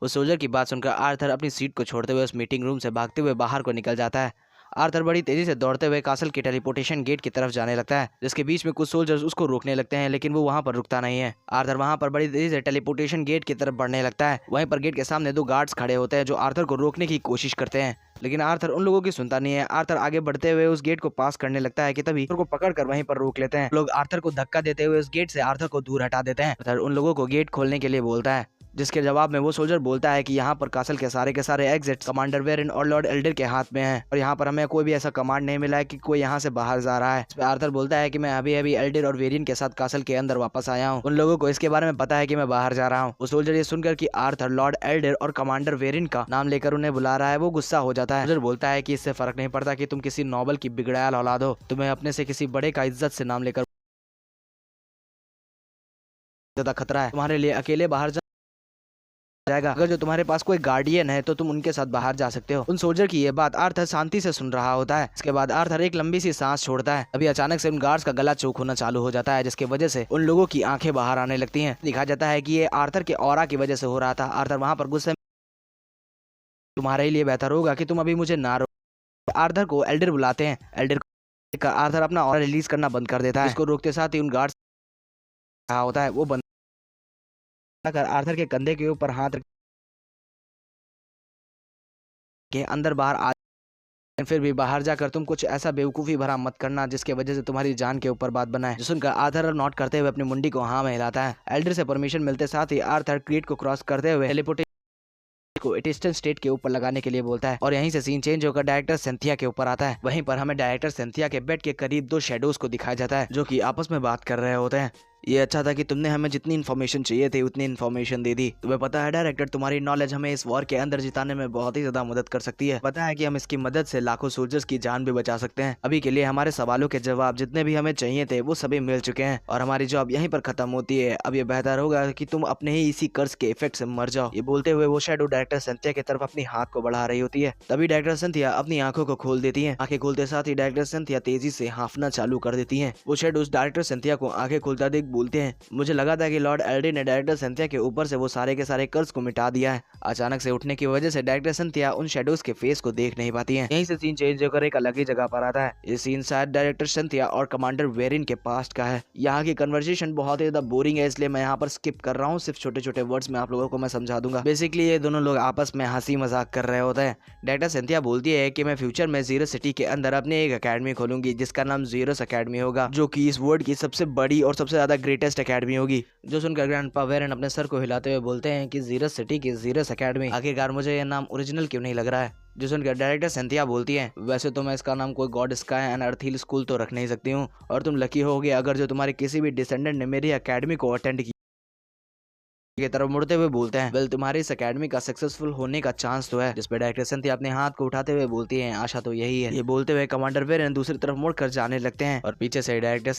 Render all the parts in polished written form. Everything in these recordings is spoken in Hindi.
उस सोल्जर की बात सुनकर आर्थर अपनी सीट को छोड़ते हुए उस मीटिंग रूम से भागते हुए बाहर को निकल जाता है। आर्थर बड़ी तेजी से दौड़ते हुए कासल के टेलीपोर्टेशन गेट की तरफ जाने लगता है, जिसके बीच में कुछ सोल्जर्स उसको रोकने लगते हैं, लेकिन वो वहां पर रुकता नहीं है। आर्थर वहां पर बड़ी तेजी से टेलीपोर्टेशन गेट की तरफ बढ़ने लगता है। वहीं पर गेट के सामने 2 गार्ड्स खड़े होते हैं जो आर्थर को रोकने की कोशिश करते हैं, लेकिन आर्थर उन लोगों की सुनता नहीं है। आर्थर आगे बढ़ते हुए उस गेट को पास करने लगता है कि तभी आर्थर को पकड़कर वहीं पर रोक लेते हैं। लोग आर्थर को धक्का देते हुए उस गेट से आर्थर को दूर हटा देते हैं। आर्थर उन लोगों को गेट खोलने के लिए बोलता है, जिसके जवाब में वो सोल्जर बोलता है कि यहाँ पर कासल के सारे एग्जिट्स कमांडर वेरिन और लॉर्ड एल्डर के हाथ में हैं और यहाँ पर हमें कोई भी ऐसा कमांड नहीं मिला है कि कोई यहाँ से बाहर जा रहा है। इस पे आर्थर बोलता है कि मैं अभी अभी एल्डर और वेरिन के साथ कासल के अंदर वापस आया हूँ। उन लोगों को इसके बारे में पता है कि मैं बाहर जा रहा हूँ। वो सोल्जर ये सुनकर कि आर्थर लॉर्ड एल्डर और कमांडर वेरिन का नाम लेकर उन्हें बुला रहा है, वो गुस्सा हो जाता है। सोल्जर बोलता है कि इससे फर्क नहीं पड़ता कि तुम किसी नोबल की बिगड़ैल औलाद हो, तुम्हें अपने से किसी बड़े का इज्जत से नाम लेकर ज्यादा खतरा है। तुम्हारे लिए अकेले बाहर जाएगा। अगर जो तुम्हारे पास कोई गार्डियन है तो तुम उनके साथ बाहर जा सकते हो। उन सोल्जर की ये बात आर्थर शांति से सुन रहा होता है। इसके बाद आर्थर एक लंबी सी सांस छोड़ता है। अभी अचानक से उन गार्ड्स का गला चोक होना चालू हो जाता है, जिसकी वजह से उन लोगों की आंखें बाहर आने लगती हैं। दिखा जाता है कि ये आर्थर के ऑरा की वजह से हो रहा था। आर्थर वहां पर गुस्से में, तुम्हारे लिए बेहतर होगा कि तुम अभी मुझे ना रोको। आर्थर को एल्डर बुलाते हैं। एल्डर का आर्थर अपना ऑरा रिलीज करना बंद कर देता है। इसको रोकते साथ ही उन गार्ड्स होता है वो बंद कर आर्थर के कंधे के ऊपर हाथ के अंदर बाहर आ, फिर भी बाहर जाकर तुम कुछ ऐसा बेवकूफ़ी भरा मत करना जिसके वजह से तुम्हारी जान के ऊपर बात बनाए। जो सुनकर आर्थर नोट करते हुए अपनी मुंडी को हाँ में हिलाता है। एल्डर से परमिशन मिलते साथ ही आर्थर क्रीट को क्रॉस करते हुए टेलीपोर्टेशन को एटिस्टन स्टेट के ऊपर लगाने के लिए बोलता है और यहीं से सीन चेंज होकर डायरेक्टर सिंथिया के ऊपर आता है। वहीं पर हमें डायरेक्टर सिंथिया के बेड के करीब 2 शेडोज को दिखाया जाता है जो कि आपस में बात कर रहे होते हैं। ये अच्छा था कि तुमने हमें जितनी इन्फॉर्मेशन चाहिए थी उतनी इन्फॉर्मेशन दे दी। तुम्हें पता है डायरेक्टर, तुम्हारी नॉलेज हमें इस वॉर के अंदर जिताने में बहुत ही ज्यादा मदद कर सकती है। पता है कि हम इसकी मदद से लाखों सोल्जर्स की जान भी बचा सकते हैं। अभी के लिए हमारे सवालों के जवाब जितने भी हमें चाहिए थे वो सभी मिल चुके हैं और हमारी जॉब यहीं पर खत्म होती है। अब ये बेहतर होगा कि तुम अपने ही इसी कर्ज के इफेक्ट से मर जाओ। ये बोलते हुए वो शेडो डायरेक्टर सिंथिया की तरफ अपनी हाथ को बढ़ा रही होती है। तभी डायरेक्टर सिंथिया अपनी आंखों को खोल देती है। आंखें खोलते साथ ही डायरेक्टर सिंथिया तेजी से हांफना चालू कर देती है। वो शेडोज डायरेक्टर सिंथिया को आंखें खोलता देख बोलते हैं, मुझे लगा था कि लॉर्ड एल्डर ने डायरेक्टर सिंथिया के ऊपर से वो सारे के सारे कर्ज को मिटा दिया है। अचानक से उठने की वजह से डायरेक्टर सिंथिया उन शेडोज के फेस को देख नहीं पाती है। यहीं से सीन चेंज होकर एक अलग ही जगह पर आता है। ये सीन शायद डायरेक्टर सिंथिया और कमांडर वेरिन के पास्ट का है। यहाँ की कन्वर्सेशन बहुत ही ज्यादा बोरिंग है, इसलिए मैं यहाँ पर स्किप कर रहा हूँ। सिर्फ छोटे छोटे वर्ड्स में आप लोगों को मैं समझा दूंगा। बेसिकली ये दोनों लोग आपस में हंसी मजाक कर रहे होते हैं। डायरेक्टर सिंथिया बोलती है कि मैं फ्यूचर में जीरो सिटी के अंदर अपनी एक अकेडमी खोलूंगी जिसका नाम जीरोस अकेडमी होगा, जो कि इस वर्ल्ड की सबसे बड़ी और सबसे ज्यादा ग्रेटेस्ट अकेडमी होगी। जो सुनकर ग्रैंडपा वेरिन अपने सर को हिलाते हुए बोलते हैं कि जीरोस सिटी की जीरोस अकेडमी, आखिरकार मुझे यह नाम ओरिजिनल क्यों नहीं लग रहा है। जो सुनकर डायरेक्टर सिंथिया बोलती है, वैसे तो मैं इसका नाम कोई God sky and earth hill school तो रख नहीं सकती हूँ और तुम लकी होगे अगर जो तुम्हारे किसी भी डिसेंडेंट ने मेरी अकेडमी को अटेंड किया। की तरफ मुड़ते हुए बोलते हैं, वेल तुम्हारी इस अकेडमी का सक्सेसफुल होने का चांस तो है। जिस पर डायरेक्टर सिंथिया अपने हाथ को उठाते हुए बोलती हैं, आशा तो यही है। ये बोलते हुए कमांडर वेरिन दूसरी तरफ मुड़कर जाने लगते हैं और पीछे से डायरेक्टर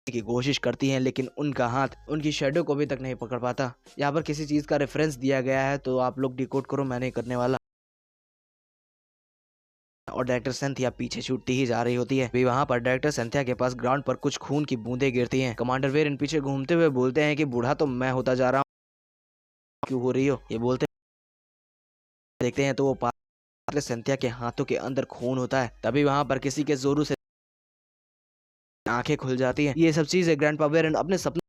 की कोशिश करती हैं, लेकिन उनका हाथ उनकी शेडो को अभी तक नहीं पकड़ पाता। यहाँ पर किसी चीज का रेफरेंस दिया गया है तो आप लोग डिकोड करो, मैं नहीं करने वाला। और डायरेक्टर सिंथिया पीछे छूटती ही जा रही होती है। भी वहाँ पर डायरेक्टर सिंथिया के पास ग्राउंड पर कुछ खून की बूंदें गिरती हैं। कमांडर वेरिन पीछे घूमते हुए बोलते हैं कि बूढ़ा तो मैं होता जा रहा हूँ, क्यों हो रही हो। ये बोलते देखते हैं तो वो पार्ले सिंथिया के हाथों के अंदर खून होता है। तभी वहाँ पर किसी के जोरों से आंखें खुल जाती हैं। ये सब चीजें ग्रैंडपा वेरिन अपने सपने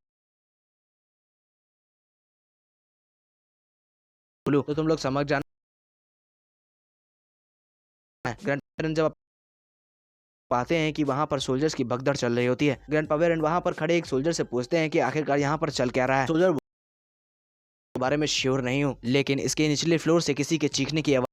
बोलो तो तुम लोग समझ जाना है। ग्रैंडपा वेरिन जब पाते हैं कि वहां पर सोल्जर्स की भगदड़ चल रही होती है, ग्रैंडपा वेरिन वहां पर खड़े एक सोल्जर से पूछते हैं कि आखिरकार यहाँ पर चल क्या रहा है। सोल्जर के बारे में श्योर नहीं हूँ, लेकिन इसके निचले फ्लोर से किसी के चीखने की आवाज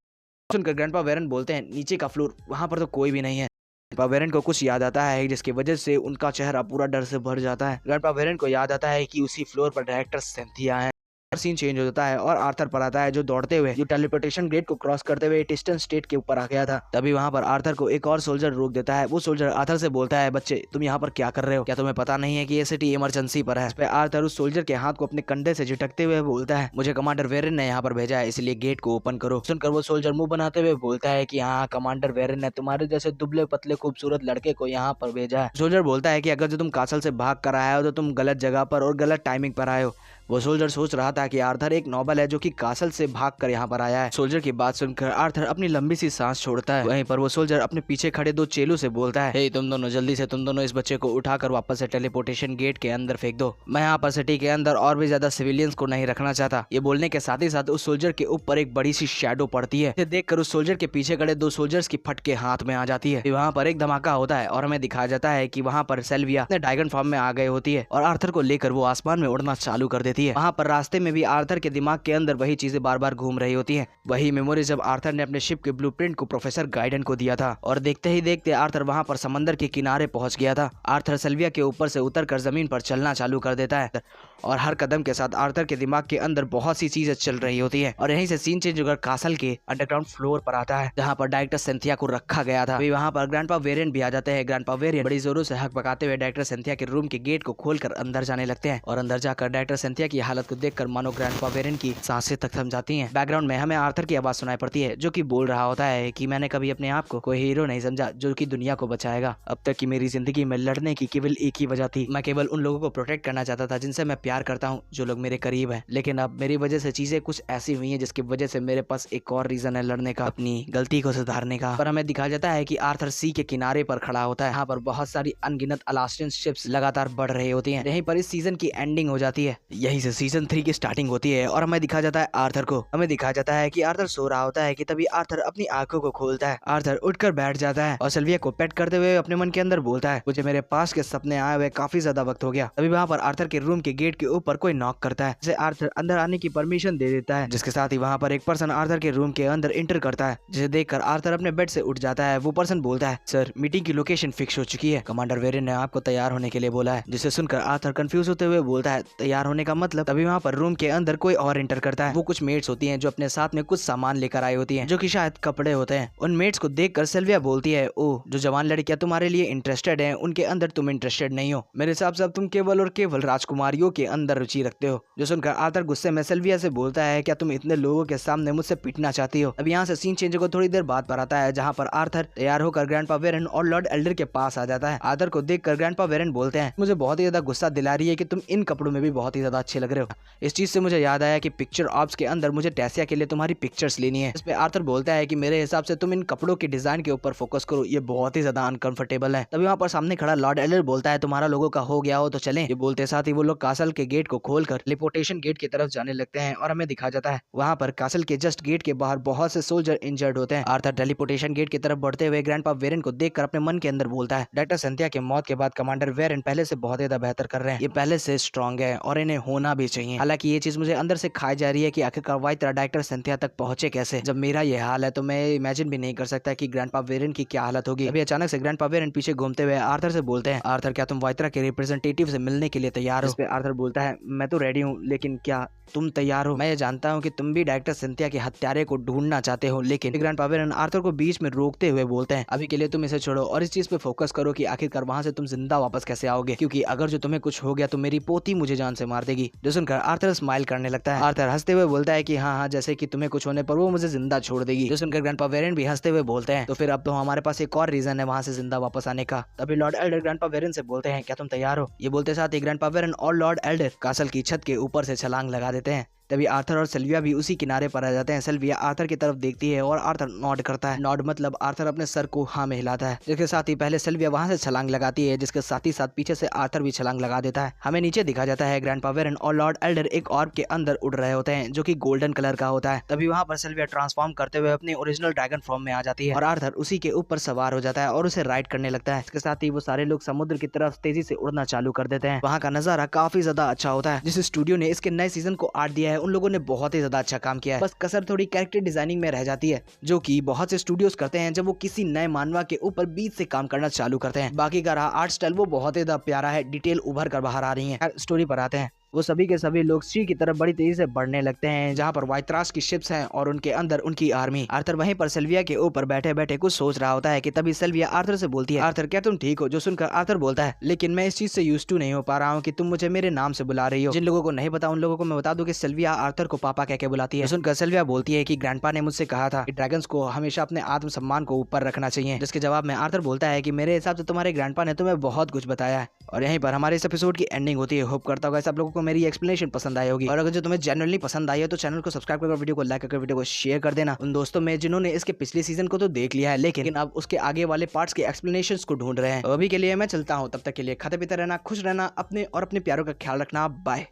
सुनकर ग्रैंडपा वेरिन बोलते हैं, नीचे का फ्लोर वहां पर तो कोई भी नहीं है। ग्रैंडपा वेरिन को कुछ याद आता है जिसकी वजह से उनका चेहरा पूरा डर से भर जाता है। ग्रैंडपा वेरिन को याद आता है कि उसी फ्लोर पर डायरेक्टर सिंथिया है। और सीन चेंज हो जाता है और आर्थर पर आता है जो दौड़ते हुए जो टेलीपोर्टेशन गेट को क्रॉस करते हुए टिस्टन स्टेट के ऊपर आ गया था। तभी वहां पर आर्थर को एक और सोल्जर रोक देता है। वो सोल्जर आर्थर से बोलता है, बच्चे तुम यहाँ पर क्या कर रहे हो, क्या तुम्हें पता नहीं है कि ये सिटी इमरजेंसी पर है। इस पे आर्थर उस सोल्जर के हाथ को अपने कंधे से झटकते हुए बोलता है, मुझे कमांडर वेरेन ने यहाँ पर भेजा है, इसलिए गेट को ओपन करो। सुनकर वो सोल्जर मुंह बनाते हुए बोलता है कि हाँ, कमांडर वेरेन ने तुम्हारे जैसे दुबले पतले खूबसूरत लड़के को यहाँ पर भेजा है। सोल्जर बोलता है कि अगर जो तुम कासल से भाग कर आए हो तो तुम गलत जगह पर और गलत टाइमिंग पर आए हो। वो सोल्जर सोच रहा था कि आर्थर एक नोबल है जो कि कासल से भागकर यहाँ पर आया है। सोल्जर की बात सुनकर आर्थर अपनी लंबी सी सांस छोड़ता है। वहीं पर वो सोल्जर अपने पीछे खड़े दो चेलों से बोलता है, हे तुम दोनों जल्दी से तुम दोनों इस बच्चे को उठाकर वापस से टेलीपोर्टेशन गेट के अंदर फेंक दो। मैं यहाँ पर सिटी के अंदर और भी ज्यादा सिविलियंस को नहीं रखना चाहता। ये बोलने के साथ ही साथ उस सोल्जर के ऊपर एक बड़ी सी शैडो पड़ती है। देखकर उस सोल्जर के पीछे खड़े दो सोल्जर्स की फटके हाथ में आ जाती है। वहाँ पर एक धमाका होता है और हमें दिखाया जाता है कि वहाँ पर सेल्विया ड्रैगन फॉर्म में आ गई होती है और आर्थर को लेकर वो आसमान में उड़ना चालू कर देती है। वहाँ पर रास्ते में भी आर्थर के दिमाग के अंदर वही चीजें बार बार घूम रही होती हैं। वही मेमोरी जब आर्थर ने अपने शिप के ब्लूप्रिंट को प्रोफेसर गाइडन को दिया था और देखते ही देखते आर्थर वहां पर समंदर के किनारे पहुंच गया था। आर्थर सेल्विया के ऊपर से उतरकर जमीन पर चलना चालू कर देता है और हर कदम के साथ आर्थर के दिमाग के अंदर बहुत सी चीजें चल रही होती है। और यहीं से सीन चेंज होकर कासल के अंडरग्राउंड फ्लोर पर आता है जहाँ पर डायरेक्टर सिंथिया को रखा गया था। वहाँ पर ग्रैंडपा वेरिएंट भी आ जाते हैं। ग्रैंडपा वेरिएंट बड़ी जोरों से हक पकाते हुए डायरेक्टर सिंथिया के रूम के गेट को खोलकर अंदर जाने लगते हैं और अंदर जाकर डायरेक्टर सिंथिया की हालत को देखकर मानो ग्रैंडपा वेरिएंट की सांसें तक थम जाती हैं। बैकग्राउंड में हमें आर्थर की आवाज सुनाई पड़ती है जो कि बोल रहा होता है कि मैंने कभी अपने आप को कोई हीरो नहीं समझा जो कि दुनिया को बचाएगा। अब तक की मेरी जिंदगी में लड़ने की केवल एक ही वजह थी, मैं केवल उन लोगों को प्रोटेक्ट करना चाहता था जिनसे मैं प्यार करता हूँ, जो लोग मेरे करीब हैं। लेकिन अब मेरी वजह से चीजें कुछ ऐसी हुई हैं जिसकी वजह से मेरे पास एक और रीजन है लड़ने का, अपनी गलती को सुधारने का। पर हमें दिखाया जाता है कि आर्थर सी के किनारे पर खड़ा होता है। यहाँ पर बहुत सारी अनगिनत अलास्टियन शिप्स लगातार बढ़ रही होती हैं। यहीं पर इस सीजन की एंडिंग हो जाती है। यहीं से सीजन 3 की स्टार्टिंग होती है और हमें दिखाया जाता है आर्थर को। हमें दिखाया जाता है कि आर्थर सो रहा होता है कि तभी आर्थर अपनी आंखों को खोलता है। आर्थर उठकर बैठ जाता है और सिल्विया को पेट करते हुए अपने मन के अंदर बोलता है, मुझे मेरे पास के सपने आए हुए काफी ज्यादा वक्त हो गया। तभी वहाँ पर आर्थर के रूम के गेट के ऊपर कोई नॉक करता है, जिसे आर्थर अंदर आने की परमिशन दे देता है। जिसके साथ ही वहाँ पर एक पर्सन आर्थर के रूम के अंदर एंटर करता है, जिसे देखकर आर्थर अपने बेड से उठ जाता है। वो पर्सन बोलता है, सर मीटिंग की लोकेशन फिक्स हो चुकी है, कमांडर वेरेन ने आपको तैयार होने के लिए बोला है। जिसे सुनकर आर्थर कंफ्यूज होते हुए बोलता है, तैयार होने का मतलब? तभी वहाँ पर रूम के अंदर कोई और एंटर करता है। वो कुछ मेट्स होती हैं जो अपने साथ में कुछ सामान लेकर आई होती हैं, जो कि शायद कपड़े होते हैं। उन मेट्स को देखकर सिल्विया बोलती है, ओह, जो जवान लड़कियां तुम्हारे लिए इंटरेस्टेड हैं, उनके अंदर तुम इंटरेस्टेड नहीं हो। मेरे हिसाब से अब तुम केवल और केवल राजकुमारियों के अंदर रुचि रखते हो। जो सुनकर आर्थर गुस्से में सिल्विया से बोलता है, क्या तुम इतने लोगों के सामने मुझसे पीटना चाहती हो? अब यहाँ से सीन चेंज को थोड़ी देर बाद पर आता है, जहाँ पर आर्थर तैयार होकर ग्रैंडपा वेरेन और लॉर्ड एल्डर के पास आ जाता है। आर्थर को देखकर ग्रैंडपा वेरेन बोलते हैं, मुझे बहुत ही ज्यादा गुस्सा दिला रही है कि तुम इन कपड़ों में भी बहुत ही ज्यादा अच्छे लग रहे हो। इस चीज से मुझे याद आया कि पिक्चर ऑप्स के अंदर मुझे टेसिया के लिए तुम्हारी पिक्चर्स लेनी है। इस पे आर्थर बोलता है कि मेरे हिसाब से तुम इन कपड़ों के डिजाइन के ऊपर फोकस करो, ये बहुत ही ज्यादा अनकंफर्टेबल है। तभी वहाँ पर सामने खड़ा लॉर्ड एल्डर बोलता है, तुम्हारा लोगों का हो गया हो तो चलें। ये बोलते साथ ही वो लोग कासल के गेट को खोलकर टेलीपोर्टेशन गेट की तरफ जाने लगते हैं और हमें दिखाया जाता है वहाँ पर कासल के जस्ट गेट के बाहर बहुत से सोल्जर इंजर्ड होते हैं। आर्थर टेलीपोर्टेशन गेट की तरफ बढ़ते हुए ग्रैंडपा वेरेन को देखकर अपने मन के अंदर बोलता है, डायरेक्टर सिंथिया के मौत के बाद कमांडर वेरेन पहले से बहुत ज्यादा बेहतर कर रहे हैं, ये पहले से स्ट्रांग है और इन्हें होना भी चाहिए। हालांकि ये चीज मुझे अंदर से खाई जा रही है कि आखिरकार वाइत्रा डायरेक्टर सिंथिया तक पहुंचे कैसे। जब मेरा ये हाल है तो मैं इमेजिन भी नहीं कर सकता कि ग्रैंडपा वेरेन की क्या हालत होगी। अभी अचानक से ग्रैंडपा वेरेन पीछे घूमते हुए आर्थर से बोलते हैं, आर्थर क्या तुम वाइत्रा के रिप्रेजेंटेटिव से मिलने के लिए तैयार हो? इस पे आर्थर बोलता है, मैं तो रेडी हूँ, लेकिन क्या तुम तैयार हो? मैं ये जानता हूँ कि तुम भी डायरेक्टर सिंथिया के हत्यारे को ढूंढना चाहते हो, लेकिन ग्रैंडपा वेरेन आर्थर को बीच में रोकते हुए बोलते हैं, अभी के लिए तुम इसे छोड़ो और इस चीज पे फोकस करो कि आखिरकार वहां से तुम जिंदा वापस कैसे आओगे, क्योंकि अगर जो तुम्हें कुछ हो गया तो मेरी पोती मुझे जान से मार देगी। जो सुनकर आर्थर स्माइल करने लगता है। आर्थर हंसते हुए बोलता है कि हाँ हाँ, जैसे कि तुम्हें कुछ होने पर वो मुझे जिंदा छोड़ देगी। जो सुनकर ग्रैंडपा वेरेन भी हंसते हुए बोलते हैं, तो फिर अब तो हमारे पास एक और रीजन है वहां से जिंदा वापस आने का। तभी लॉर्ड एल्डर ग्रैंडपा वेरेन से बोलते हैं, क्या तुम तैयार हो? ये बोलते साथ ही ग्रैंडपा वेरेन और लॉर्ड एल्डर कासल की छत के ऊपर से छलांग लगा देते हैं। तभी आर्थर और सिल्विया भी उसी किनारे पर आ जाते हैं। सिल्विया आर्थर की तरफ देखती है और आर्थर नॉड करता है। नॉड मतलब आर्थर अपने सर को हाँ में हिलाता है। जिसके साथ ही पहले सिल्विया वहां से छलांग लगाती है, जिसके साथ ही साथ पीछे से आर्थर भी छलांग लगा देता है। हमें नीचे दिखा जाता है ग्रैंडपा वेरेन और लॉर्ड एल्डर एक ऑर्ब के अंदर उड़ रहे होते हैं, जो कि गोल्डन कलर का होता है। तभी वहां पर सिल्विया ट्रांसफॉर्म करते हुए अपनी ओरिजिनल ड्रैगन फॉर्म में आ जाती है और आर्थर उसी के ऊपर सवार हो जाता है और उसे राइड करने लगता है। इसके साथ ही वो सारे लोग समुद्र की तरफ तेजी से उड़ना चालू कर देते हैं। वहाँ का नजारा काफी ज्यादा अच्छा होता है। जिस स्टूडियो ने इसके नए सीजन को आर्ट दिया है, उन लोगों ने बहुत ज्यादा अच्छा काम किया है। बस कसर थोड़ी कैरेक्टर डिजाइनिंग में रह जाती है, जो कि बहुत से स्टूडियोज करते हैं जब वो किसी नए मानवा के ऊपर बीच से काम करना चालू करते हैं। बाकी का रहा आर्ट स्टाइल, वो बहुत ही ज्यादा प्यारा है, डिटेल उभर कर बाहर आ रही है। स्टोरी पर आते हैं। वो सभी के सभी लोग सी की तरफ बड़ी तेजी से बढ़ने लगते हैं, जहाँ पर वाइत्रास की शिप्स हैं और उनके अंदर उनकी आर्मी। आर्थर वहीं पर सिल्विया के ऊपर बैठे बैठे कुछ सोच रहा होता है कि तभी सिल्विया आर्थर से बोलती है, आर्थर क्या तुम ठीक हो? जो सुनकर आर्थर बोलता है, लेकिन मैं इस चीज से यूज्ड टू नहीं हो पा रहा हूँ कि तुम मुझे मेरे नाम से बुला रही हो। जिन लोगों को नहीं पता उन लोगों को मैं बता दूं कि सिल्विया आर्थर को पापा कह के बुलाती है। सुनकर सिल्विया बोलती है कि ग्रैंडपा ने मुझसे कहा था कि ड्रैगन्स को हमेशा अपने आत्मसम्मान को ऊपर रखना चाहिए, जिसके जवाब में आर्थर बोलता है कि मेरे हिसाब से तुम्हारे ग्रैंडपा ने तुम्हें बहुत कुछ बताया है। और यहीं पर हमारे इस एपिसोड की एंडिंग होती है। होप करता हूँ सब लोगों को मेरी एक्सप्लेनेशन पसंद आई होगी, और अगर जो तुम्हें जेन्युइनली पसंद आई है तो चैनल को सब्सक्राइब कर, वीडियो को लाइक करके वीडियो को शेयर कर देना उन दोस्तों में जिन्होंने इसके पिछले सीजन को तो देख लिया है, लेकिन अब उसके आगे वाले पार्ट्स के एक्सप्लेनेशंस को ढूंढ रहे हैं। अभी के लिए मैं चलता हूँ, तब तक के लिए खाते पीते रहना, खुश रहना, अपने और अपने प्यारों का ख्याल रखना। बाय।